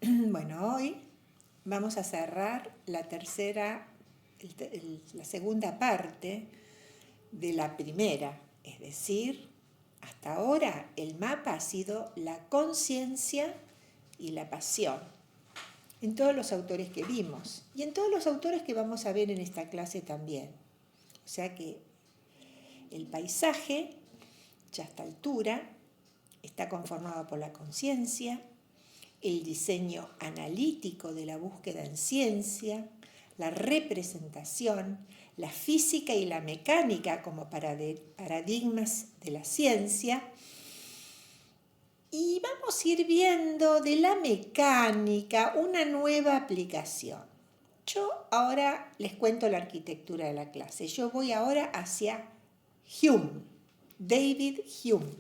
Bueno, hoy vamos a cerrar la segunda parte de la primera, es decir, hasta ahora el mapa ha sido la conciencia y la pasión, en todos los autores que vimos y en todos los autores que vamos a ver en esta clase también. O sea que el paisaje, ya a esta altura, está conformado por la conciencia, el diseño analítico de la búsqueda en ciencia, la representación, la física y la mecánica como paradigmas de la ciencia. Y vamos a ir viendo de la mecánica una nueva aplicación. Yo ahora les cuento la arquitectura de la clase. Yo voy ahora hacia Hume, David Hume.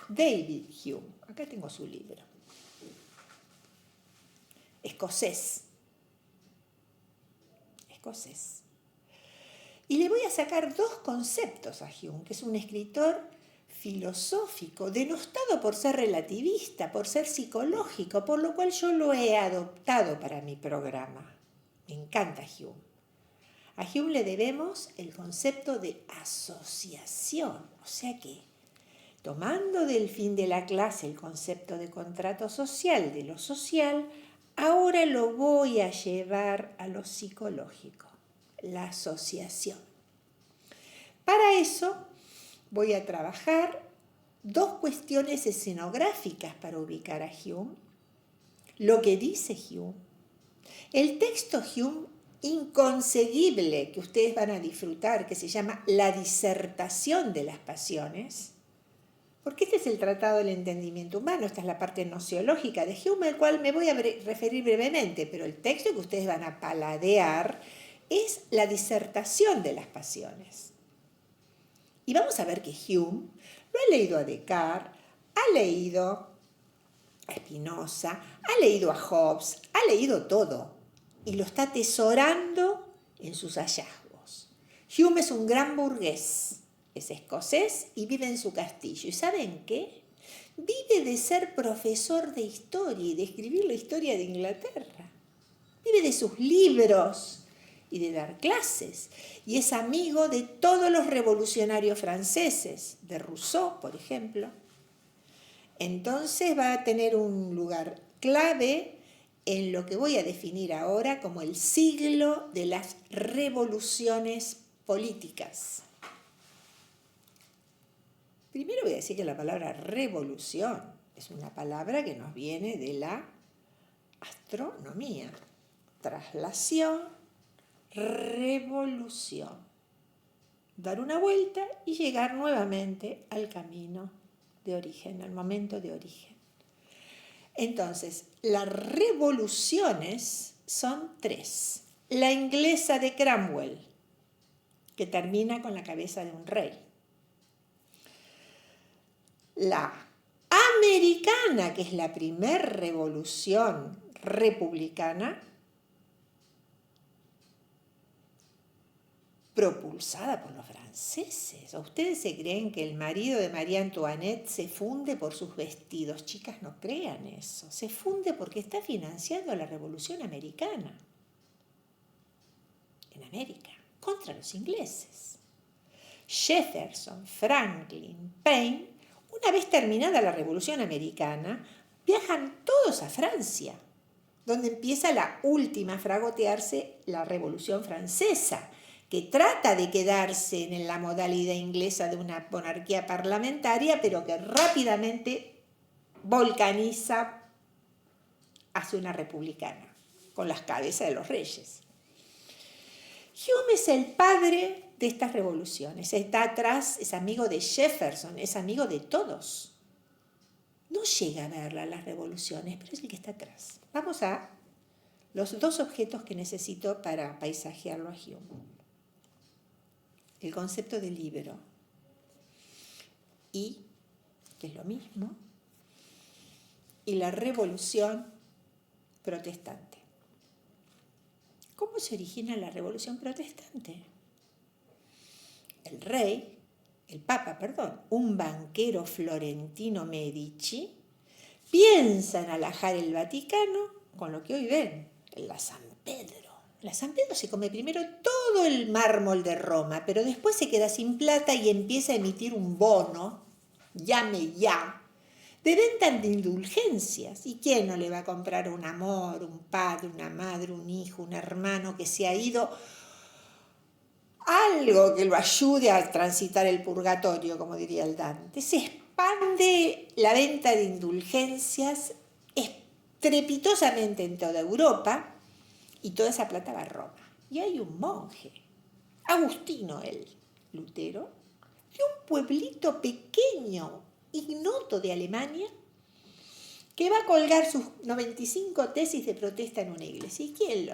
David Hume, acá tengo su libro. Escocés. Y le voy a sacar dos conceptos a Hume, que es un escritor filosófico, denostado por ser relativista, por ser psicológico, por lo cual yo lo he adoptado para mi programa. Me encanta Hume. A Hume le debemos el concepto de asociación, o sea que, tomando del fin de la clase el concepto de contrato social, de lo social, ahora lo voy a llevar a lo psicológico, la asociación. Para eso voy a trabajar dos cuestiones escenográficas para ubicar a Hume, lo que dice Hume, el texto Hume inconseguible que ustedes van a disfrutar, que se llama La disertación de las pasiones, porque este es el Tratado del Entendimiento Humano, esta es la parte nociológica de Hume, al cual me voy a referir brevemente, pero el texto que ustedes van a paladear es la disertación de las pasiones. Y vamos a ver que Hume lo ha leído a Descartes, ha leído a Spinoza, ha leído a Hobbes, ha leído todo y lo está atesorando en sus hallazgos. Hume es un gran burgués, es escocés y vive en su castillo. ¿Y saben qué? Vive de ser profesor de historia y de escribir la historia de Inglaterra. Vive de sus libros y de dar clases. Y es amigo de todos los revolucionarios franceses, de Rousseau, por ejemplo. Entonces va a tener un lugar clave en lo que voy a definir ahora como el siglo de las revoluciones políticas. Primero voy a decir que la palabra revolución es una palabra que nos viene de la astronomía. Traslación, revolución. Dar una vuelta y llegar nuevamente al camino de origen, al momento de origen. Entonces, las revoluciones son tres. La inglesa de Cromwell, que termina con la cabeza de un rey. La americana, que es la primera revolución republicana, propulsada por los franceses. ¿O ustedes se creen que el marido de María Antoinette se funde por sus vestidos? Chicas, no crean eso. Se funde porque está financiando la Revolución Americana. En América, contra los ingleses. Jefferson, Franklin, Paine, una vez terminada la Revolución Americana, viajan todos a Francia, donde empieza la última a fragotearse la Revolución Francesa, que trata de quedarse en la modalidad inglesa de una monarquía parlamentaria, pero que rápidamente volcaniza hacia una republicana, con las cabezas de los reyes. Hume es el padre de estas revoluciones, está atrás, es amigo de Jefferson, es amigo de todos. No llega a verla las revoluciones, pero es el que está atrás. Vamos a los dos objetos que necesito para paisajearlo a Hume. El concepto de libro y, que es lo mismo, y la revolución protestante. ¿Cómo se origina la revolución protestante? Un banquero florentino Medici, piensa en alajar el Vaticano, con lo que hoy ven, la San Pedro. La San Pedro se come primero todo el mármol de Roma, pero después se queda sin plata y empieza a emitir un bono, llame ya, de venta de indulgencias. ¿Y quién no le va a comprar un amor, un padre, una madre, un hijo, un hermano que se ha ido? Algo que lo ayude a transitar el purgatorio, como diría el Dante. Se expande la venta de indulgencias estrepitosamente en toda Europa y toda esa plata va a Roma. Y hay un monje, Agustino el Lutero, de un pueblito pequeño, ignoto de Alemania, que va a colgar sus 95 tesis de protesta en una iglesia. ¿Y quién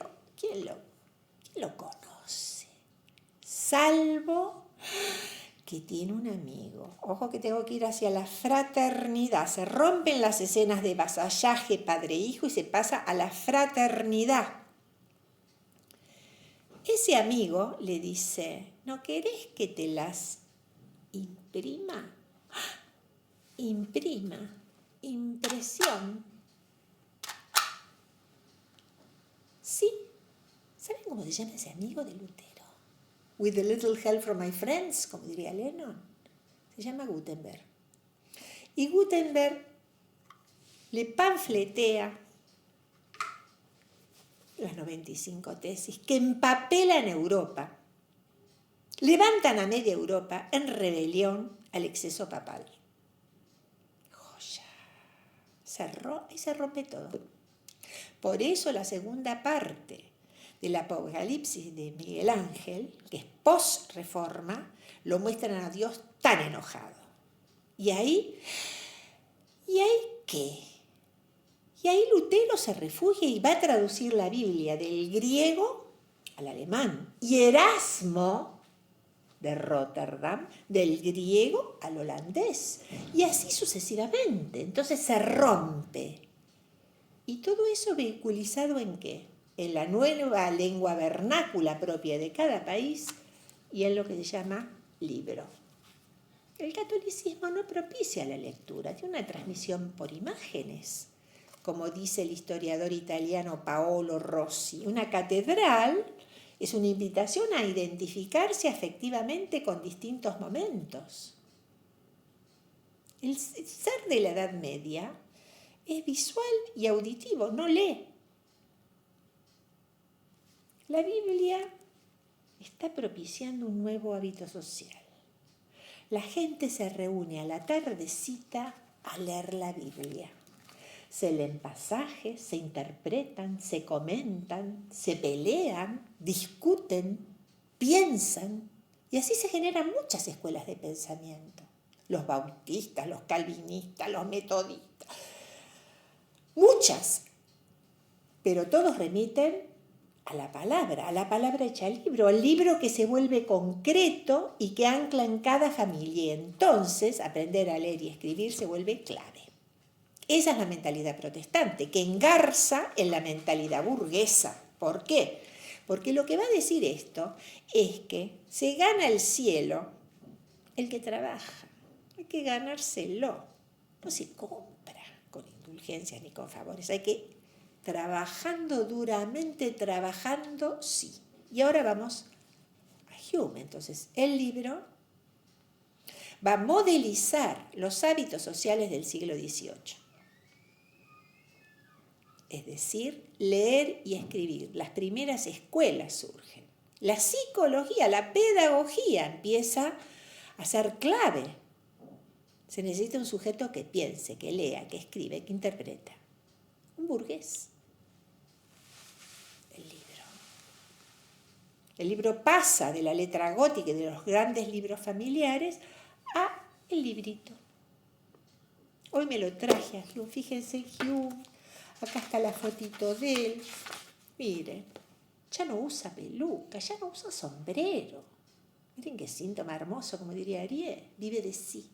lo conoce? Salvo que tiene un amigo. Ojo que tengo que ir hacia la fraternidad. Se rompen las escenas de vasallaje padre-hijo y se pasa a la fraternidad. Ese amigo le dice, ¿no querés que te las imprima? Imprima, impresión. Sí. ¿Saben cómo se llama ese amigo de Lutero? With a little help from my friends, como diría Lennon. Se llama Gutenberg. Y Gutenberg le panfletea las 95 tesis que empapelan Europa. Levantan a media Europa en rebelión al exceso papal. Joya. Y se rompe todo. Por eso la segunda parte del Apocalipsis de Miguel Ángel, que es post-reforma, lo muestran a Dios tan enojado. ¿Y ahí qué? Y ahí Lutero se refugia y va a traducir la Biblia del griego al alemán. Y Erasmo de Rotterdam del griego al holandés. Y así sucesivamente. Entonces se rompe. ¿Y todo eso vehiculizado en qué? En la nueva lengua vernácula propia de cada país y en lo que se llama libro. El catolicismo no propicia la lectura, tiene una transmisión por imágenes, como dice el historiador italiano Paolo Rossi. Una catedral es una invitación a identificarse afectivamente con distintos momentos. El ser de la Edad Media es visual y auditivo, no lee. La Biblia está propiciando un nuevo hábito social. La gente se reúne a la tardecita a leer la Biblia. Se leen pasajes, se interpretan, se comentan, se pelean, discuten, piensan, y así se generan muchas escuelas de pensamiento. Los bautistas, los calvinistas, los metodistas, muchas, pero todos remiten a la palabra hecha libro, al libro que se vuelve concreto y que ancla en cada familia. Y entonces aprender a leer y escribir se vuelve clave. Esa es la mentalidad protestante, que engarza en la mentalidad burguesa. ¿Por qué? Porque lo que va a decir esto es que se gana el cielo el que trabaja. Hay que ganárselo. No se compra con indulgencias ni con favores. Hay que trabajando duramente, trabajando, sí. Y ahora vamos a Hume. Entonces, el libro va a modelizar los hábitos sociales del siglo XVIII. Es decir, leer y escribir. Las primeras escuelas surgen. La psicología, la pedagogía empieza a ser clave. Se necesita un sujeto que piense, que lea, que escribe, que interpreta. Un burgués. El libro pasa de la letra gótica y de los grandes libros familiares a el librito. Hoy me lo traje a Hume. Fíjense, Hume. Acá está la fotito de él. Miren, ya no usa peluca, ya no usa sombrero. Miren qué síntoma hermoso, como diría Ariel. Vive de sí.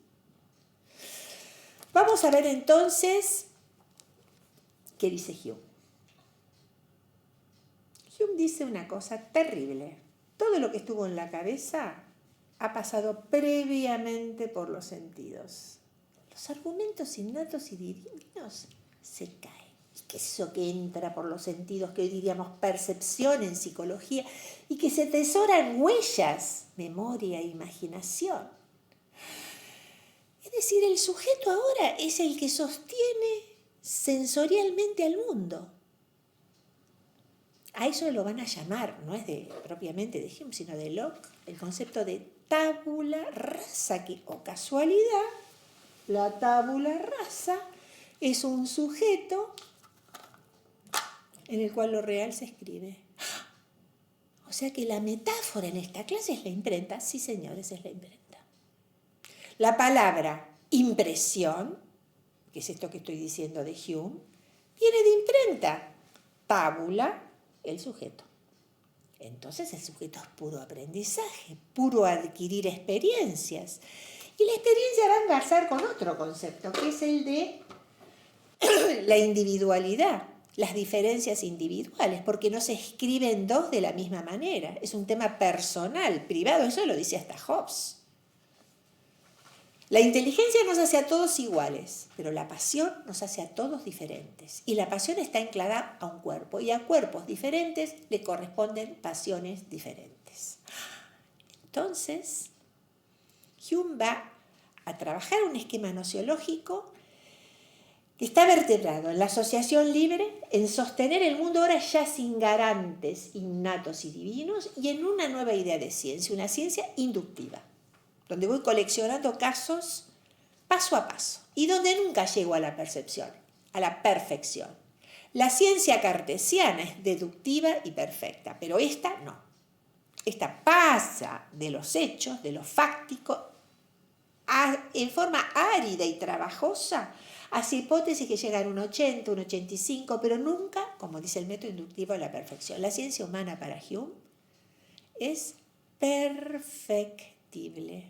Vamos a ver entonces qué dice Hume. Hume dice una cosa terrible. Todo lo que estuvo en la cabeza ha pasado previamente por los sentidos. Los argumentos innatos y divinos se caen. ¿Qué es eso que entra por los sentidos, que hoy diríamos percepción en psicología, y que se atesora en huellas, memoria e imaginación? Es decir, el sujeto ahora es el que sostiene sensorialmente al mundo. A eso lo van a llamar, no es propiamente de Hume, sino de Locke, el concepto de tabula rasa, que, o casualidad, la tabula rasa es un sujeto en el cual lo real se escribe. O sea que la metáfora en esta clase es la imprenta. Sí, señores, es la imprenta. La palabra impresión, que es esto que estoy diciendo de Hume, viene de imprenta. Tábula, el sujeto. Entonces el sujeto es puro aprendizaje, puro adquirir experiencias. Y la experiencia va a engarzar con otro concepto, que es el de la individualidad, las diferencias individuales, porque no se escriben dos de la misma manera. Es un tema personal, privado, eso lo dice hasta Hobbes. La inteligencia nos hace a todos iguales, pero la pasión nos hace a todos diferentes. Y la pasión está anclada a un cuerpo, y a cuerpos diferentes le corresponden pasiones diferentes. Entonces, Hume va a trabajar un esquema nociológico que está vertebrado en la asociación libre, en sostener el mundo ahora ya sin garantes innatos y divinos, y en una nueva idea de ciencia, una ciencia inductiva, donde voy coleccionando casos paso a paso y donde nunca llego a la percepción, a la perfección. La ciencia cartesiana es deductiva y perfecta, pero esta no. Esta pasa de los hechos, de lo fáctico, en forma árida y trabajosa, hacia hipótesis que llegan a un 80, un 85, pero nunca, como dice el método inductivo, a la perfección. La ciencia humana para Hume es perfectible,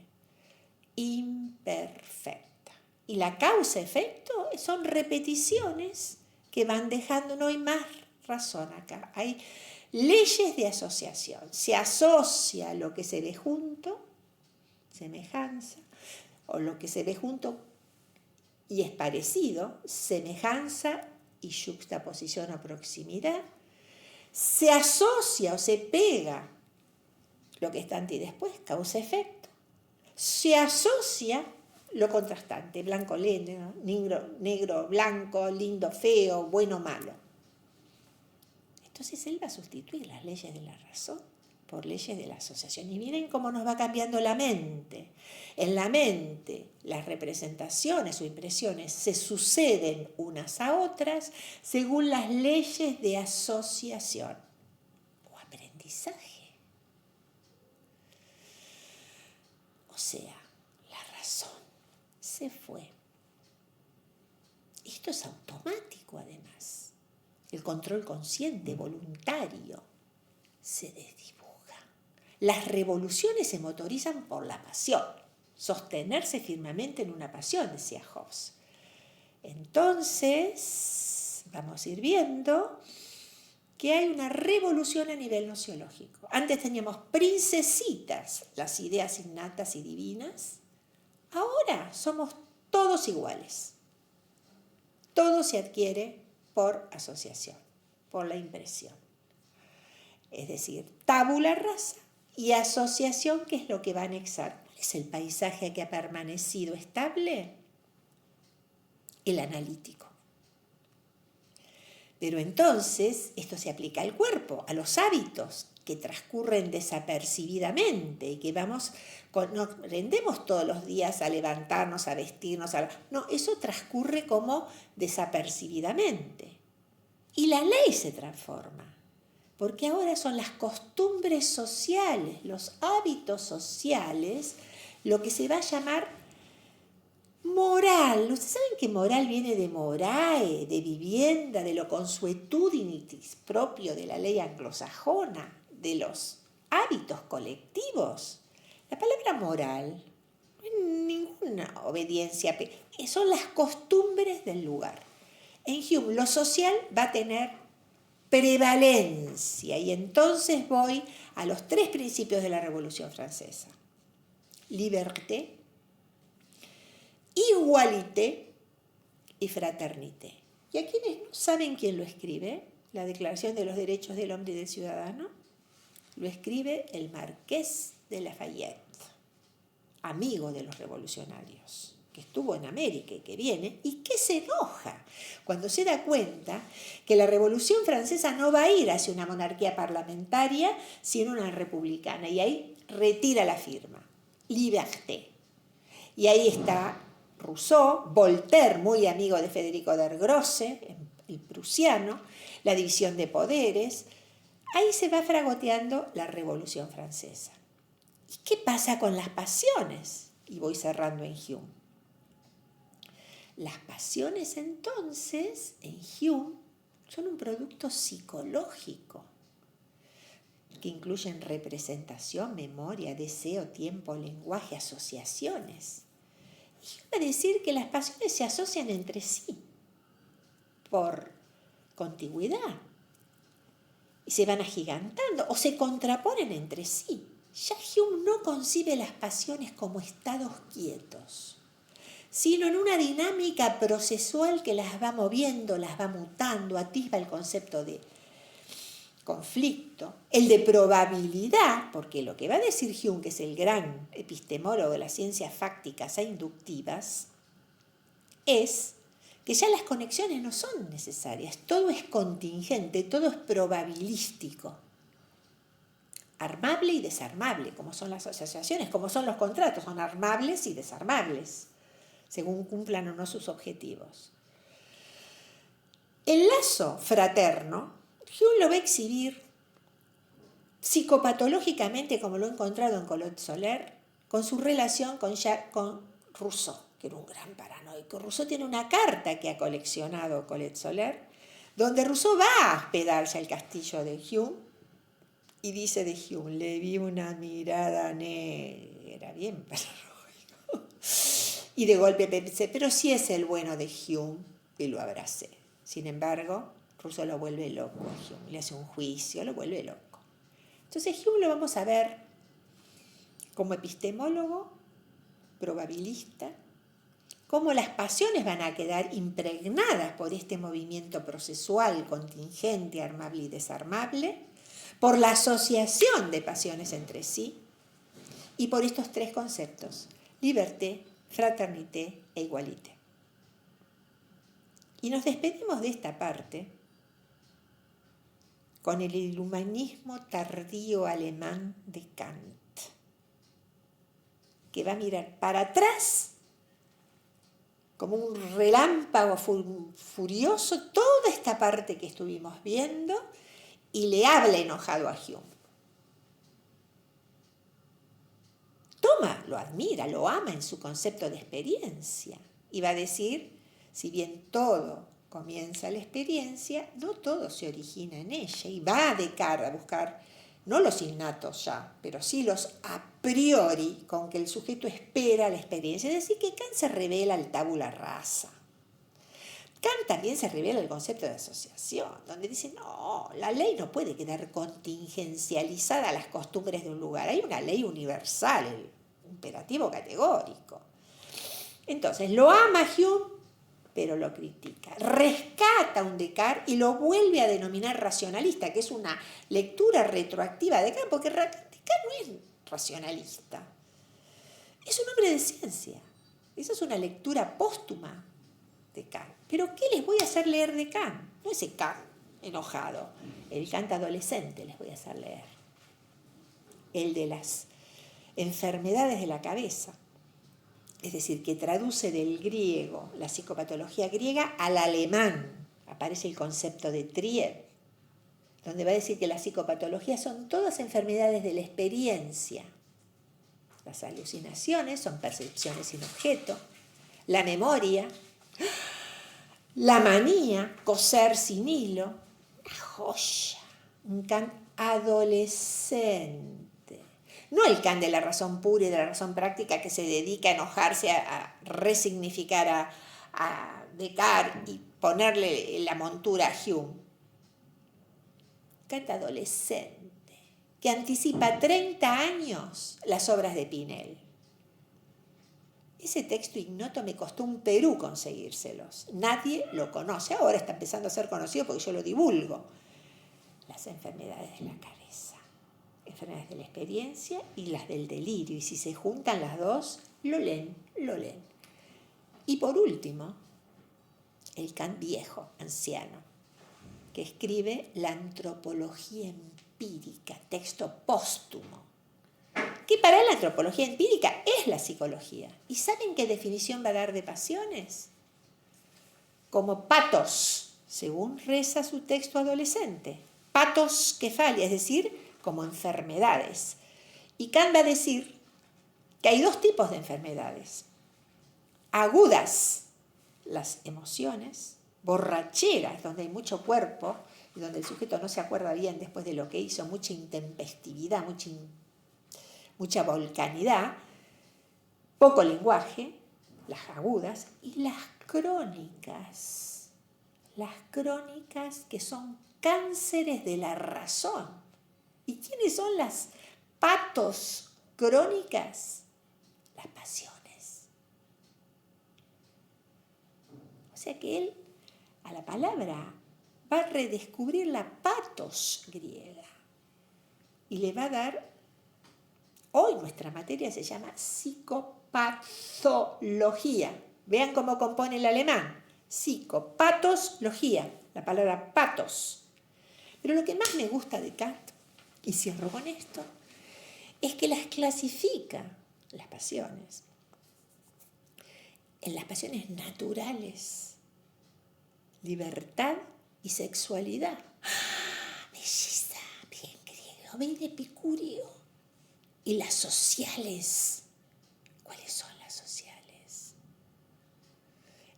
imperfecta. Y la causa-efecto son repeticiones que van dejando, no hay más razón acá. Hay leyes de asociación. Se asocia lo que se ve junto, semejanza, o lo que se ve junto y es parecido, semejanza y juxtaposición o proximidad. Se asocia o se pega lo que está antes y después, causa-efecto. Se asocia lo contrastante, blanco, negro, blanco, lindo, feo, bueno, malo. Entonces él va a sustituir las leyes de la razón por leyes de la asociación. Y miren cómo nos va cambiando la mente. En la mente las representaciones o impresiones se suceden unas a otras según las leyes de asociación o aprendizaje. O sea, la razón se fue. Esto es automático además. El control consciente, voluntario, se desdibuja. Las revoluciones se motorizan por la pasión. Sostenerse firmemente en una pasión, decía Hobbes. Entonces, vamos a ir viendo que hay una revolución a nivel nociológico. Antes teníamos princesitas, las ideas innatas y divinas. Ahora somos todos iguales. Todo se adquiere por asociación, por la impresión. Es decir, tabula rasa y asociación, que es lo que va a anexar. ¿Cuál es el paisaje que ha permanecido estable? El analítico. Pero entonces esto se aplica al cuerpo, a los hábitos que transcurren desapercibidamente y que nos rendemos todos los días a levantarnos, a vestirnos. No, eso transcurre como desapercibidamente. Y la ley se transforma. Porque ahora son las costumbres sociales, los hábitos sociales, lo que se va a llamar moral. Ustedes saben que moral viene de morae, de vivienda, de lo consuetudinitis, propio de la ley anglosajona, de los hábitos colectivos. La palabra moral no es ninguna obediencia, son las costumbres del lugar. En Hume lo social va a tener prevalencia, y entonces voy a los 3 principios de la Revolución Francesa: liberté, igualité y fraternité. Y a quienes no saben quién lo escribe, la Declaración de los Derechos del Hombre y del Ciudadano, lo escribe el Marqués de Lafayette, amigo de los revolucionarios, que estuvo en América y que viene, y que se enoja cuando se da cuenta que la Revolución Francesa no va a ir hacia una monarquía parlamentaria, sino una republicana, y ahí retira la firma, Liberté. Y ahí está Rousseau, Voltaire, muy amigo de Federico der Grosse, el prusiano, la división de poderes. Ahí se va fragoteando la Revolución Francesa. ¿Y qué pasa con las pasiones? Y voy cerrando en Hume. Las pasiones entonces, en Hume, son un producto psicológico que incluyen representación, memoria, deseo, tiempo, lenguaje, asociaciones. Y va a decir que las pasiones se asocian entre sí por contigüidad y se van agigantando o se contraponen entre sí. Ya Hume no concibe las pasiones como estados quietos, sino en una dinámica procesual que las va moviendo, las va mutando, atisba el concepto de conflicto, el de probabilidad, porque lo que va a decir Hume, que es el gran epistemólogo de las ciencias fácticas e inductivas, es que ya las conexiones no son necesarias, todo es contingente, todo es probabilístico, armable y desarmable, como son las asociaciones, como son los contratos, son armables y desarmables, según cumplan o no sus objetivos. El lazo fraterno, Hume lo va a exhibir psicopatológicamente, como lo he encontrado en Colette Soler, con su relación con Rousseau, que era un gran paranoico. Rousseau tiene una carta que ha coleccionado Colette Soler, donde Rousseau va a hospedarse al castillo de Hume y dice de Hume: le vi una mirada negra, bien paranoico. Y de golpe pensé, pero sí es el bueno de Hume, y lo abracé. Sin embargo, Rousseau lo vuelve loco a Hume, le hace un juicio, lo vuelve loco. Entonces Hume lo vamos a ver como epistemólogo, probabilista, cómo las pasiones van a quedar impregnadas por este movimiento procesual, contingente, armable y desarmable, por la asociación de pasiones entre sí y por estos tres conceptos: liberté, fraternité e igualité. Y nos despedimos de esta parte con el iluminismo tardío alemán de Kant, que va a mirar para atrás como un relámpago furioso toda esta parte que estuvimos viendo y le habla enojado a Hume. Toma, lo admira, lo ama en su concepto de experiencia y va a decir: si bien todo comienza la experiencia, no todo se origina en ella, y va a Descartes a buscar no los innatos ya, pero sí los a priori con que el sujeto espera la experiencia. Es decir, que Kant se revela al tabula rasa. Kant también se revela el concepto de asociación, donde dice: no, la ley no puede quedar contingencializada a las costumbres de un lugar, hay una ley universal, el imperativo categórico. Entonces, lo ama Hume, pero lo critica. Rescata un Descartes y lo vuelve a denominar racionalista, que es una lectura retroactiva de Kant, porque Descartes no es racionalista, es un hombre de ciencia. Esa es una lectura póstuma de Kant. Pero ¿qué les voy a hacer leer de Kant? No ese Kant enojado, el Kant adolescente les voy a hacer leer. El de las enfermedades de la cabeza. Es decir, que traduce del griego, la psicopatología griega, al alemán. Aparece el concepto de Trier, donde va a decir que las psicopatologías son todas enfermedades de la experiencia. Las alucinaciones son percepciones sin objeto. La memoria, la manía, coser sin hilo. Una joya, un Kant adolescente. No el Kant de la razón pura y de la razón práctica, que se dedica a enojarse, a resignificar a Descartes y ponerle la montura a Hume. Kant adolescente, que anticipa 30 años las obras de Pinel. Ese texto ignoto me costó un Perú conseguírselos. Nadie lo conoce. Ahora está empezando a ser conocido porque yo lo divulgo. Las enfermedades de la cabeza, enfermedades de la experiencia y las del delirio. Y si se juntan las dos, lo leen. Y por último, el Kant viejo, anciano, que escribe La antropología empírica, texto póstumo, que para la antropología empírica es la psicología. ¿Y saben qué definición va a dar de pasiones? Como patos, según reza su texto adolescente. Patos kefalia, es decir, como enfermedades. Y Kant va a decir que hay dos tipos de enfermedades. Agudas, las emociones, borracheras, donde hay mucho cuerpo y donde el sujeto no se acuerda bien después de lo que hizo, mucha intempestividad, mucha volcanidad, poco lenguaje, las agudas, y las crónicas que son cánceres de la razón. ¿Y quiénes son las patos crónicas? Las pasiones. O sea que él, a la palabra, va a redescubrir la patos griega y le va a dar, hoy nuestra materia se llama psicopatología. Vean cómo compone el alemán. Psicopatología, la palabra patos. Pero lo que más me gusta de Kant, y cierro con esto, es que las clasifica, las pasiones, en las pasiones naturales, libertad y sexualidad. ¡Ah! Belleza, bien griego, bien epicurio. Y las sociales. ¿Cuáles son las sociales?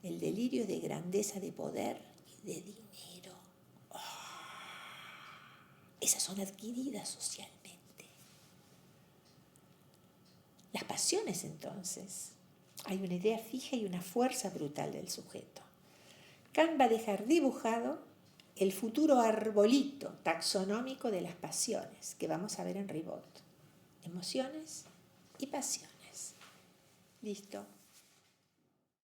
El delirio de grandeza, de poder y de dinero. ¡Oh! Esas son adquiridas socialmente. Las pasiones, entonces, hay una idea fija y una fuerza brutal del sujeto. Kant va a dejar dibujado el futuro arbolito taxonómico de las pasiones que vamos a ver en Ribot. Emociones y pasiones. Listo.